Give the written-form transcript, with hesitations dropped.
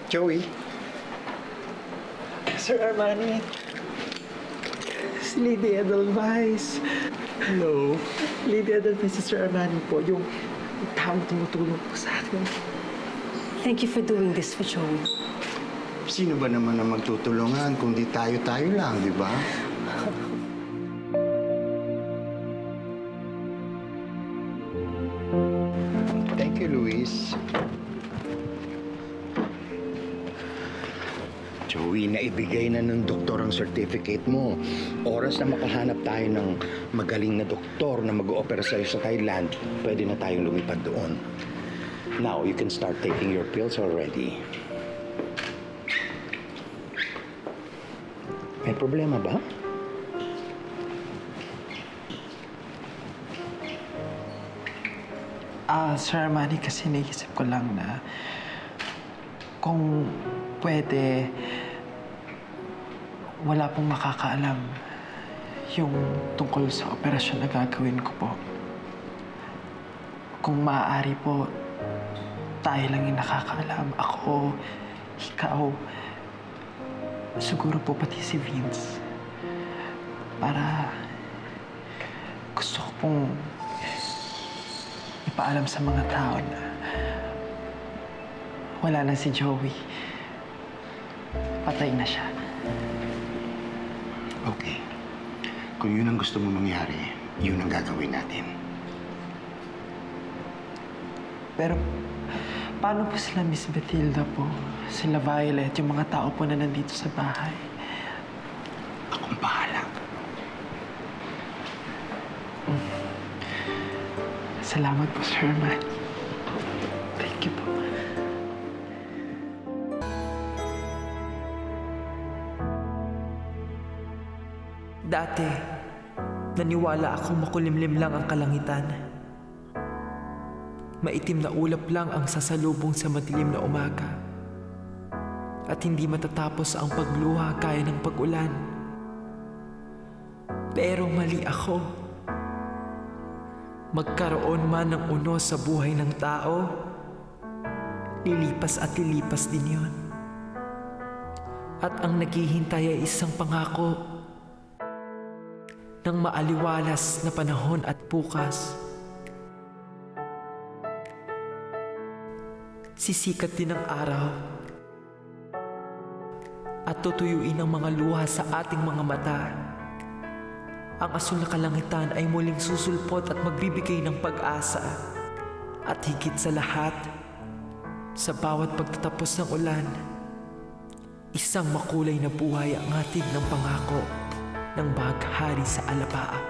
Joey? Sir Armani, si Lady Edelweiss. Hello? Lady Edelweiss, si Sir Armani po, yung taong tumutulong po sa akin. Thank you for doing this for Joey. Sino ba naman ang magtutulungan kundi tayo-tayo lang, di ba? Thank you, Luis. Joey, naibigay na ng doktor ang certificate mo. Oras na makahanap tayo ng magaling na doktor na mag-o-opera sa'yo sa Thailand, pwede na tayong lumipad doon. Now, you can start taking your pills already. May problema ba? Sir Armani, kasi naisip ko lang na kung pwede, wala pong makakaalam yung tungkol sa operasyon na gagawin ko po. Kung maaari po, tayo lang yung nakakaalam. Ako, ikaw, siguro po pati si Vince. Para gusto ko pong ipaalam sa mga tao na wala na si Joey. Patay na siya. Okay. Kung yun ang gusto mo mangyari, yun ang gagawin natin. Pero paano po sila Miss Betilda po? Sila Violet, yung mga tao po na nandito sa bahay? Akong bahala. Salamat po, Sir Armani. Thank you po. Dati, naniwala akong makulimlim lang ang kalangitan. Maitim na ulap lang ang sasalubong sa madilim na umaga. At hindi matatapos ang pagluha gaya ng pag-ulan. Pero mali ako. Magkaroon man ng unos sa buhay ng tao, lilipas at lilipas din yun. At ang naghihintay ay isang pangako ng maaliwalas na panahon at bukas. Sisikat din ang araw at tutuyuin ang mga luha sa ating mga mata. Ang asul na kalangitan ay muling susulpot at magbibigay ng pag-asa. At higit sa lahat, sa bawat pagtatapos ng ulan, isang makulay na buhay ang hatid ng pangako ng baghari sa alapaap.